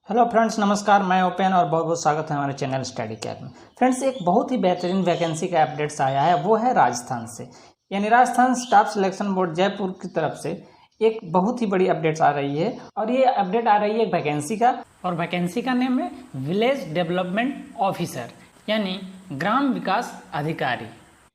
Hello friends, नमस्कार। मैं open और बहुत बहुत स्वागत है हमारे चैनल स्टडी कैप में। फ्रेंड्स, एक बहुत ही बेहतरीन वैकेंसी का अपडेट्स आया है, वो है राजस्थान से, यानी Rajasthan staff selection board Jaipur की तरफ से एक बहुत ही बड़ी अपडेट्स आ रही है। और ये अपडेट आ रही है वैकेंसी का, और वैकेंसी का नेम है विलेज डेवलपमेंट ऑफिसर, यानी ग्राम विकास अधिकारी।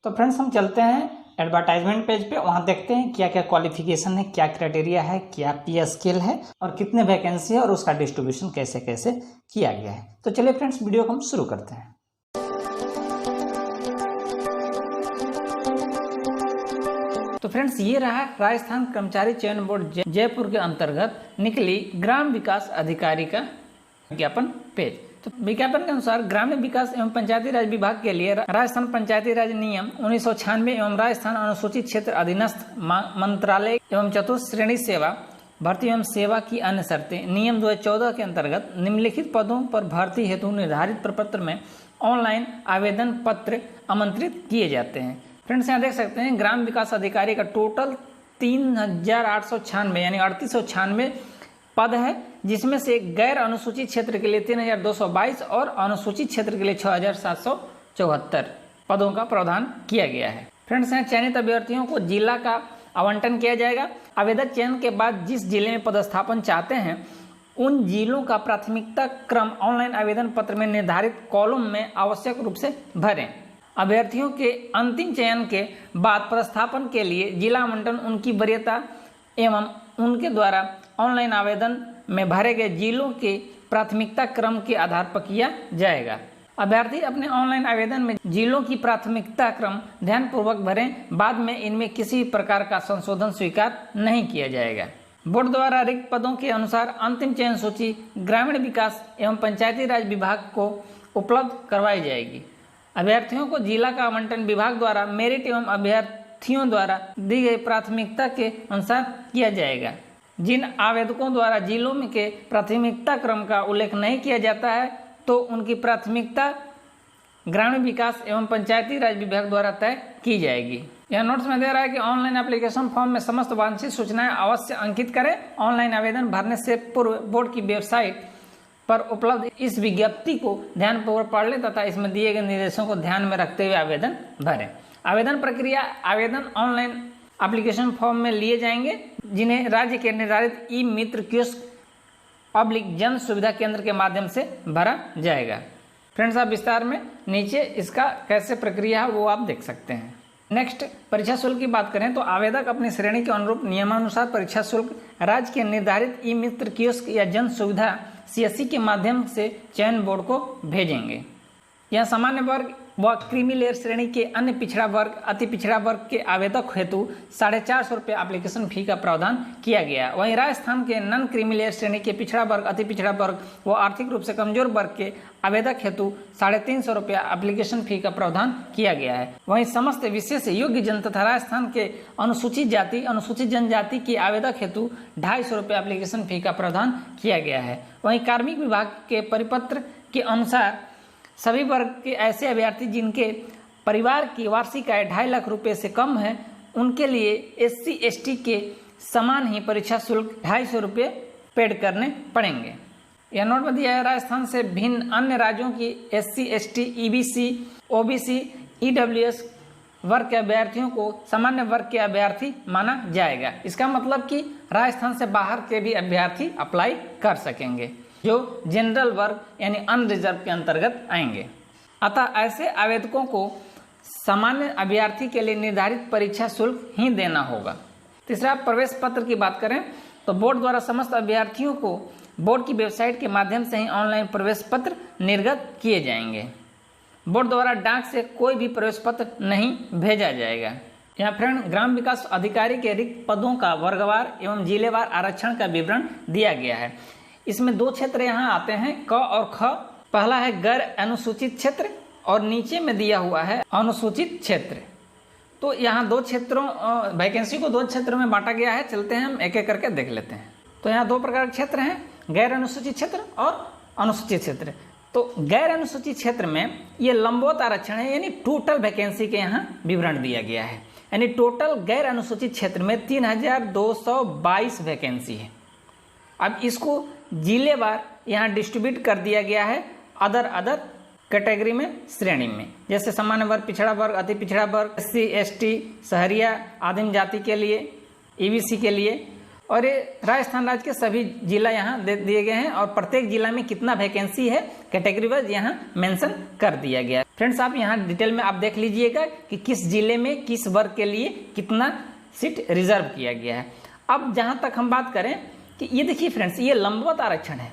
तो फ्रेंड्स, हम चलते हैं एडवर्टाइजमेंट पेज पे, वहाँ देखते हैं क्या क्या क्वालिफिकेशन है, क्या क्राइटेरिया है, क्या पे स्केल है और कितने वैकेंसी है और उसका डिस्ट्रीब्यूशन कैसे कैसे किया गया है। तो चलिए फ्रेंड्स, वीडियो को हम शुरू करते हैं। तो फ्रेंड्स, ये रहा राजस्थान कर्मचारी चयन बोर्ड जयपुर के अंतर्गत निकली ग्राम विकास अधिकारी का विज्ञापन पेज। तो विज्ञापन के अनुसार ग्रामीण विकास एवं पंचायती राज विभाग के लिए राजस्थान पंचायती राज नियम 1996 एवं राजस्थान अनुसूचित क्षेत्र अधीनस्थ मंत्रालय एवं चतुर्थ श्रेणी सेवा भर्ती एवं सेवा की अन्य शर्तें नियम 2014 के अंतर्गत निम्नलिखित पदों पर भर्ती हेतु निर्धारित प्रपत्र में ऑनलाइन आवेदन पत्र आमंत्रित किए जाते हैं। फ्रेंड्स, यहाँ देख सकते हैं ग्राम विकास अधिकारी का टोटल 3896 यानी 3896 पद है, जिसमें से गैर अनुसूचित क्षेत्र के लिए 3222 और अनुसूचित क्षेत्र के लिए 6774 पदों का प्रावधान किया गया है। फ्रेंड्स, यहाँ चयनित अभ्यर्थियों को जिला का आवंटन किया जाएगा। आवेदक चयन के बाद जिस जिले में पदस्थापन चाहते हैं उन जिलों का प्राथमिकता क्रम ऑनलाइन आवेदन पत्र में निर्धारित कॉलम में आवश्यक रूप से भरें। अभ्यर्थियों के अंतिम चयन के बाद पदस्थापन के लिए जिला आवंटन उनकी वरीयता एवं उनके द्वारा ऑनलाइन आवेदन में भरे गए जिलों के प्राथमिकता क्रम के आधार पर किया जाएगा। अभ्यर्थी अपने ऑनलाइन आवेदन में जिलों की प्राथमिकता क्रम ध्यानपूर्वक भरें, बाद में इनमें किसी प्रकार का संशोधन स्वीकार नहीं किया जाएगा। बोर्ड द्वारा रिक्त पदों के अनुसार अंतिम चयन सूची ग्रामीण विकास एवं पंचायती राज विभाग को उपलब्ध करवाई जाएगी। अभ्यर्थियों को जिला का आवंटन विभाग द्वारा मेरिट एवं अभ्यर्थियों द्वारा दी गई प्राथमिकता के अनुसार किया जाएगा। जिन आवेदकों द्वारा जिलों में के प्राथमिकता क्रम का उल्लेख नहीं किया जाता है तो उनकी प्राथमिकता ग्रामीण विकास एवं पंचायती राज विभाग द्वारा तय की जाएगी। यह नोट्स में दे रहा है कि ऑनलाइन एप्लीकेशन फॉर्म में समस्त वांछित सूचनाएं अवश्य अंकित करें। ऑनलाइन आवेदन भरने से पूर्व बोर्ड की वेबसाइट पर उपलब्ध इस विज्ञप्ति को ध्यानपूर्वक पढ़ लें तथा इसमें दिए गए निर्देशों को ध्यान में रखते हुए आवेदन भरें। आवेदन प्रक्रिया: आवेदन ऑनलाइन एप्लीकेशन फॉर्म में लिए जाएंगे, जिन्हें राज्य के निर्धारित ई मित्र कियोस्क पब्लिक जन सुविधा केंद्र के माध्यम से भरा जाएगा। फ्रेंड्स, आप विस्तार में नीचे इसका कैसे प्रक्रिया है वो आप देख सकते हैं। नेक्स्ट, परीक्षा शुल्क की बात करें तो आवेदक अपनी श्रेणी के अनुरूप नियमानुसार परीक्षा शुल्क राज्य के निर्धारित ई मित्र कियोस्क या जन सुविधा CSC के माध्यम से चयन बोर्ड को भेजेंगे। यह सामान्य वर्ग व क्रीमी लेयर श्रेणी के अन्य पिछड़ा वर्ग, अति पिछड़ा वर्ग के आवेदक हेतु 450 रुपये एप्लीकेशन फी का प्रावधान किया गया। वहीं राजस्थान के नन क्रीमी लेयर श्रेणी के पिछड़ा वर्ग, अति पिछड़ा वर्ग व आर्थिक रूप से कमजोर वर्ग के आवेदक हेतु 350 रुपये एप्लीकेशन फी का प्रावधान किया गया है। वहीं समस्त विशेष योग्य जन तथा राजस्थान के अनुसूचित जाति, अनुसूचित जनजाति के आवेदक हेतु 250 रुपये एप्लीकेशन फी का प्रावधान किया गया है। वहीं कार्मिक विभाग के परिपत्र के अनुसार सभी वर्ग के ऐसे अभ्यर्थी जिनके परिवार की वार्षिक आय 2.5 लाख रुपए से कम है उनके लिए SC ST के समान ही परीक्षा शुल्क 250 रुपये पेड करने पड़ेंगे। यह नोट में दिया है राजस्थान से भिन्न अन्य राज्यों की SC ST EBC OBC EWS वर्ग के अभ्यर्थियों को सामान्य वर्ग के अभ्यर्थी माना जाएगा। इसका मतलब कि राजस्थान से बाहर के भी अभ्यर्थी अप्लाई कर सकेंगे जो जनरल वर्ग यानी अनरिजर्व के अंतर्गत आएंगे। अतः ऐसे आवेदकों को सामान्य अभ्यर्थी के लिए निर्धारित परीक्षा शुल्क ही देना होगा। तीसरा, प्रवेश पत्र की बात करें तो बोर्ड द्वारा समस्त अभ्यर्थियों को बोर्ड की वेबसाइट के माध्यम से ही ऑनलाइन प्रवेश पत्र निर्गत किए जाएंगे। बोर्ड द्वारा डाक से कोई भी प्रवेश पत्र नहीं भेजा जाएगा। यहाँ फ्रेंड, ग्राम विकास अधिकारी के रिक्त पदों का वर्गवार एवं जिलेवार आरक्षण का विवरण दिया गया है। इसमें 2 क्षेत्र यहाँ आते हैं, क और ख। पहला है गैर अनुसूचित क्षेत्र और नीचे में दिया हुआ है अनुसूचित क्षेत्र। तो यहाँ 2 क्षेत्रों वैकेंसी को 2 क्षेत्रों में बांटा गया है। चलते हैं हम एक एक करके देख लेते हैं। तो यहाँ 2 प्रकार के क्षेत्र हैं, गैर अनुसूचित क्षेत्र और अनुसूचित क्षेत्र। तो गैर अनुसूचित क्षेत्र में ये लंबवत आरक्षण है, यानी टोटल वैकेंसी के यहाँ विवरण दिया गया है। यानी टोटल गैर अनुसूचित क्षेत्र में 3222 वैकेंसी है। अब इसको जिलेवार यहाँ डिस्ट्रीब्यूट कर दिया गया है अदर कैटेगरी में, श्रेणी में, जैसे सामान्य वर्ग, पिछड़ा वर्ग, अति पिछड़ा वर्ग, SC ST, शहरिया, आदिम जाति के लिए, EBC के लिए। और ये राजस्थान राज्य के सभी जिला यहाँ दे दिए गए हैं और प्रत्येक जिला में कितना वैकेंसी है कैटेगरी वाइज यहाँ मेंशन कर दिया गया है। फ्रेंड्स आप यहाँ डिटेल में आप देख लीजिएगा कि किस जिले में किस वर्ग के लिए कितना सीट रिजर्व किया गया है। अब जहाँ तक हम बात करें कि ये देखिए फ्रेंड्स, ये लंबवत आरक्षण है।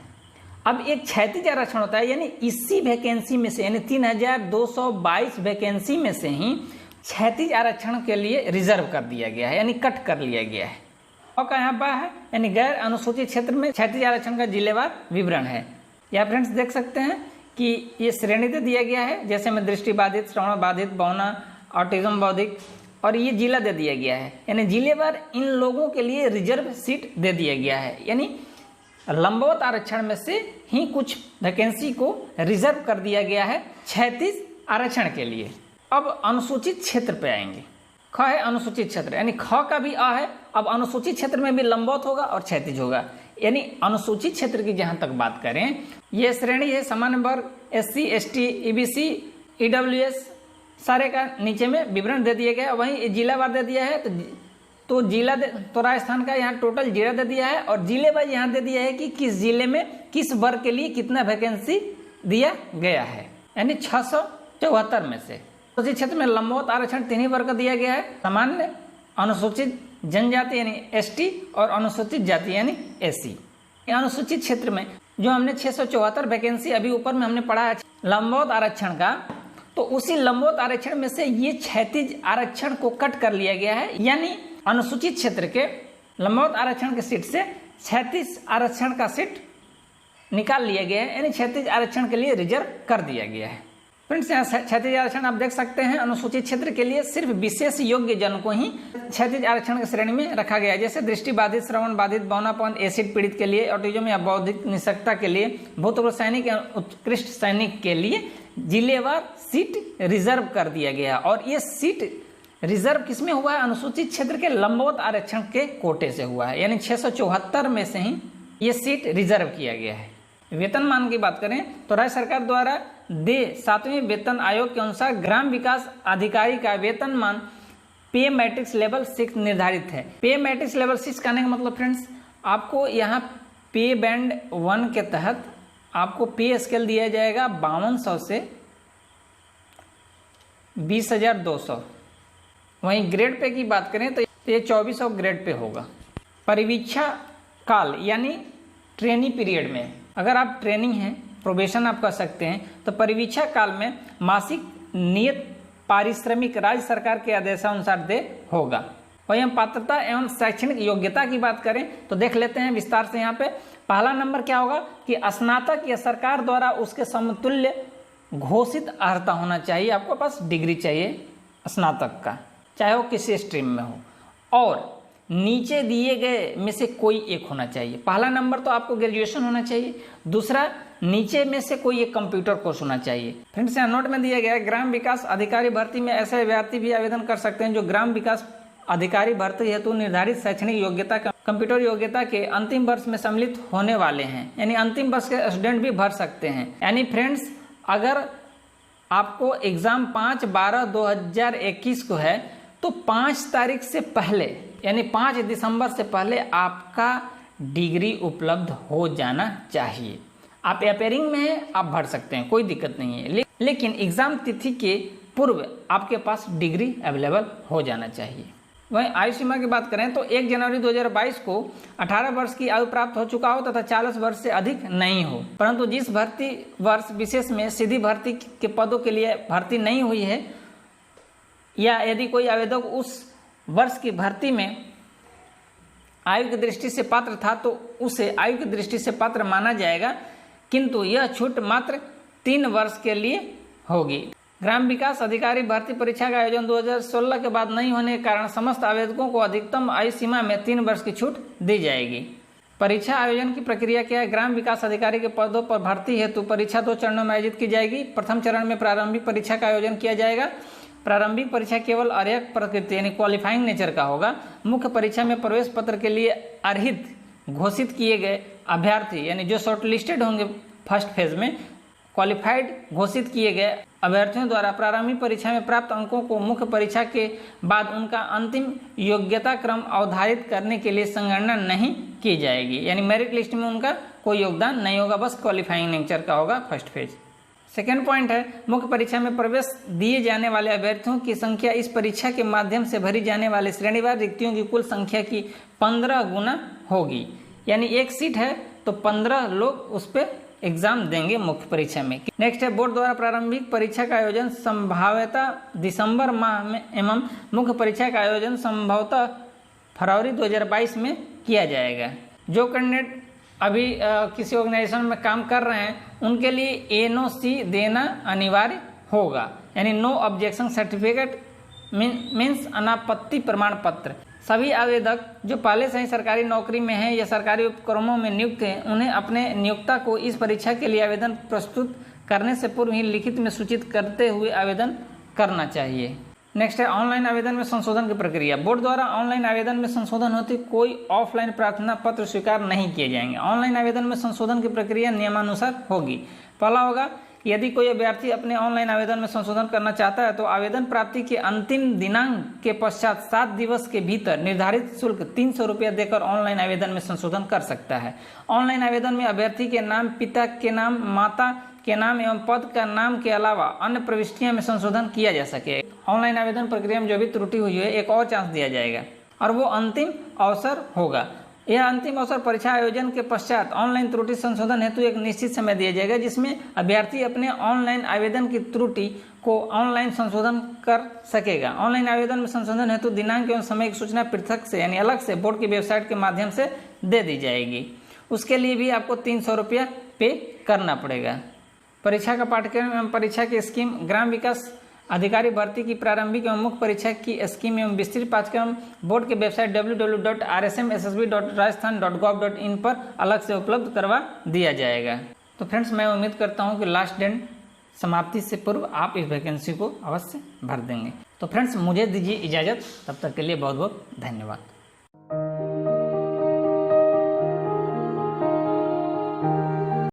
अब एक क्षैतिज आरक्षण होता है, यानी इसी वैकेंसी में से, यानी 3222 वैकेंसी में से ही क्षैतिज आरक्षण के लिए रिजर्व कर दिया गया है, यानी कट कर लिया गया है। और कहाँ पर है, यानी गैर अनुसूचित क्षेत्र में क्षैतिज आरक्षण का जिलेवार विवरण है। यह फ्रेंड्स देख सकते हैं कि ये श्रेणी दे दिया गया है, जैसे में दृष्टिबाधित, श्रवण बाधित, बौना, ऑटिज्म, बौद्धिक, और ये जिला दे दिया गया है, यानी जिलेवार इन लोगों के लिए रिजर्व सीट दे दिया गया है। यानी लंबवत आरक्षण में से ही कुछ वैकेंसी को रिजर्व कर दिया गया है क्षैतिज आरक्षण के लिए। अब अनुसूचित क्षेत्र पे आएंगे। ख है अनुसूचित क्षेत्र, यानी ख का भी आ है। अब अनुसूचित क्षेत्र में भी लंबवत होगा और क्षैतिज होगा। यानी अनुसूचित क्षेत्र की जहां तक बात करें, ये श्रेणी है सामान्य वर्ग, SC ST, EBC, EWS, सारे का नीचे में विवरण दे दिया गया है। वहीं जिलावार दे दिया है, तो जिला तो राजस्थान का यहाँ टोटल जिला दे दिया है और जिले वाइज यहाँ दे दिया है कि किस जिले में किस वर्ग के लिए कितना वैकेंसी दिया गया है, यानी 674 में से। उसी क्षेत्र में लंबवत आरक्षण 3 ही वर्ग का दिया गया है, सामान्य, अनुसूचित जनजाति यानी ST और अनुसूचित जाति यानी SC। अनुसूचित क्षेत्र में जो हमने 674 वैकेंसी अभी ऊपर में हमने पढ़ा है लंबवत आरक्षण का, तो उसी लंबवत आरक्षण में से ये क्षैतिज आरक्षण को कट कर लिया गया है, यानी अनुसूचित क्षेत्र के लंबवत आरक्षण के सीट से क्षैतिज आरक्षण का सीट निकाल लिया गया है, यानी क्षैतिज आरक्षण के लिए रिजर्व कर दिया गया है। फ्रेंड्स यहाँ क्षैतिज आरक्षण आप देख सकते हैं, अनुसूचित क्षेत्र के लिए सिर्फ विशेष योग्य जन को ही क्षैतिज आरक्षण की श्रेणी में रखा गया है, जैसे दृष्टिबाधित, श्रवण बाधित, बौनापन, एसिड पीड़ित के लिए, ऑटिज्म या बौद्धिक निःशक्तता के लिए, भूतपूर्व सैनिक या उत्कृष्ट सैनिक के लिए जिलेवार सीट रिजर्व कर दिया गया। और ये सीट रिजर्व किसमें हुआ है, अनुसूचित क्षेत्र के लंबवत आरक्षण के कोटे से हुआ है, यानी 674 में से ही ये सीट रिजर्व किया गया है। वेतनमान की बात करें तो राज्य सरकार द्वारा 7वें वेतन आयोग के अनुसार ग्राम विकास अधिकारी का वेतनमान पे मैट्रिक्स लेवल 6 निर्धारित है। पे मैट्रिक्स लेवल 6 कहने का मतलब फ्रेंड्स, आपको यहाँ पे बैंड 1 के तहत आपको पे स्केल दिया जाएगा 5200 से 20,200। वहीं ग्रेड पे की बात करें तो ये 2400 ग्रेड पे होगा। परिवीक्षा काल यानी ट्रेनिंग पीरियड में अगर आप ट्रेनिंग हैं, प्रोबेशन आप कर सकते हैं, तो परिवीक्षा काल में मासिक नियत पारिश्रमिक राज्य सरकार के आदेशानुसार दे होगा। वहीं हम पात्रता एवं शैक्षणिक योग्यता की बात करें तो देख लेते हैं विस्तार से। यहाँ पे पहला नंबर क्या होगा कि स्नातक या सरकार द्वारा उसके समतुल्य घोषित अर्हता होना चाहिए, आपको पास डिग्री चाहिए स्नातक का, चाहे वो किसी स्ट्रीम में हो, और नीचे दिए गए में से कोई एक होना चाहिए। पहला नंबर तो आपको ग्रेजुएशन होना चाहिए, दूसरा नीचे में से कोई एक कंप्यूटर कोर्स होना चाहिए। फ्रेंड्स यहाँ नोट में दिया गया है ग्राम विकास अधिकारी भर्ती में ऐसे अभ्यर्थी भी आवेदन कर सकते हैं जो ग्राम विकास अधिकारी भर्ती हेतु निर्धारित शैक्षणिक योग्यता कंप्यूटर योग्यता के अंतिम वर्ष में सम्मिलित होने वाले हैं, यानी अंतिम वर्ष के स्टूडेंट भी भर सकते हैं। यानी फ्रेंड्स अगर आपको एग्जाम 5/12/2021 को है तो 5 तारीख से पहले यानी 5 दिसंबर से पहले आपका डिग्री उपलब्ध हो जाना चाहिए। आप अपेयरिंग में हैं, आप भर सकते हैं, कोई दिक्कत नहीं है, लेकिन एग्जाम तिथि के पूर्व आपके पास डिग्री अवेलेबल हो जाना चाहिए। वहीं आयु सीमा की बात करें तो 1 जनवरी 2022 को 18 वर्ष की आयु प्राप्त हो चुका हो तथा 40 वर्ष से अधिक नहीं हो, परंतु जिस भर्ती वर्ष विशेष में सीधी भर्ती के पदों के लिए भर्ती नहीं हुई है या यदि कोई आवेदक उस वर्ष की भर्ती में आयु की दृष्टि से पात्र था तो उसे आयु की दृष्टि से पात्र माना जाएगा, किंतु यह छूट मात्र 3 वर्ष के लिए होगी। ग्राम विकास अधिकारी भर्ती परीक्षा का आयोजन 2016 के बाद नहीं होने के कारण समस्त आवेदकों को अधिकतम आयु सीमा में 3 वर्ष की छूट दी जाएगी। परीक्षा आयोजन की प्रक्रिया क्या है? ग्राम विकास अधिकारी के पदों पर भर्ती हेतु परीक्षा 2 चरणों में आयोजित की जाएगी। प्रथम चरण में प्रारंभिक परीक्षा का आयोजन किया जाएगा। प्रारंभिक परीक्षा केवल अर्हक प्रकृति यानी क्वालिफाइंग नेचर का होगा। मुख्य परीक्षा में प्रवेश पत्र के लिए अर्हित घोषित किए गए अभ्यर्थी यानी जो शॉर्ट लिस्टेड होंगे फर्स्ट फेज में क्वालिफाइड घोषित किए गए अभ्यर्थियों द्वारा प्रारंभिक परीक्षा में प्राप्त अंकों को मुख्य परीक्षा के बाद उनका अंतिम योग्यता क्रम अवधारित करने के लिए संगणना नहीं की जाएगी, यानी मेरिट लिस्ट में उनका कोई योगदान नहीं होगा, बस क्वालिफाइंग नेचर का होगा फर्स्ट फेज। सेकेंड पॉइंट है मुख्य परीक्षा में प्रवेश दिए जाने वाले अभ्यर्थियों की संख्या इस परीक्षा के माध्यम से भरी जाने वाले श्रेणीवार रिक्तियों की कुल संख्या की 15 गुना होगी, यानी एक सीट है तो 15 लोग उस पर एग्जाम देंगे मुख्य परीक्षा में। नेक्स्ट है बोर्ड द्वारा प्रारंभिक परीक्षा का आयोजन संभाव्यतः दिसंबर माह में एवं मुख्य परीक्षा का आयोजन संभवतः फरवरी 2022 में किया जाएगा। जो कैंडिडेट अभी किसी ऑर्गेनाइजेशन में काम कर रहे हैं उनके लिए NOC देना अनिवार्य होगा, यानी नो ऑब्जेक्शन सर्टिफिकेट मीन्स अनापत्ति प्रमाण पत्र। सभी आवेदक जो पहले से ही सरकारी नौकरी में हैं या सरकारी उपक्रमों में नियुक्त हैं उन्हें अपने नियोक्ता को इस परीक्षा के लिए आवेदन प्रस्तुत करने से पूर्व ही लिखित में सूचित करते हुए आवेदन करना चाहिए। नेक्स्ट है ऑनलाइन आवेदन में संशोधन की प्रक्रिया। बोर्ड द्वारा ऑनलाइन आवेदन में संशोधन होते कोई ऑफलाइन प्रार्थना पत्र स्वीकार नहीं किए जाएंगे। ऑनलाइन आवेदन में संशोधन की प्रक्रिया नियमानुसार होगी। पहला होगा यदि कोई अभ्यर्थी अपने ऑनलाइन आवेदन में संशोधन करना चाहता है तो आवेदन प्राप्ति के अंतिम दिनांक के पश्चात 7 दिवस के भीतर निर्धारित शुल्क 300 रुपया देकर ऑनलाइन आवेदन में संशोधन कर सकता है। ऑनलाइन आवेदन में अभ्यर्थी के नाम, पिता के नाम, माता के नाम एवं पद का नाम के अलावा अन्य प्रविष्टियां में संशोधन किया जा सके। ऑनलाइन आवेदन प्रक्रिया में जो भी त्रुटि हुई है एक और चांस दिया जाएगा और वो अंतिम अवसर होगा। यह अंतिम अवसर परीक्षा आयोजन के पश्चात ऑनलाइन त्रुटि संशोधन हेतु एक निश्चित समय दिया जाएगा जिसमें अभ्यर्थी अपने ऑनलाइन आवेदन की त्रुटि को ऑनलाइन संशोधन कर सकेगा। ऑनलाइन आवेदन में संशोधन हेतु दिनांक एवं समय की सूचना पृथक से यानी अलग से बोर्ड की वेबसाइट के माध्यम से दे दी जाएगी। उसके लिए भी आपको 300 रुपया पे करना पड़ेगा। परीक्षा का पाठ्यक्रम एवं परीक्षा की स्कीम, ग्राम विकास अधिकारी भर्ती की प्रारंभिक एवं मुख्य परीक्षा की स्कीम एवं विस्तृत पाठ्यक्रम बोर्ड के वेबसाइट www.rsmssb.rajasthan.gov.in पर अलग से उपलब्ध करवा दिया जाएगा। तो फ्रेंड्स मैं उम्मीद करता हूं कि लास्ट डेट समाप्ति से पूर्व आप इस वैकेंसी को अवश्य भर देंगे। तो फ्रेंड्स मुझे दीजिए इजाज़त, तब तक के लिए बहुत बहुत धन्यवाद।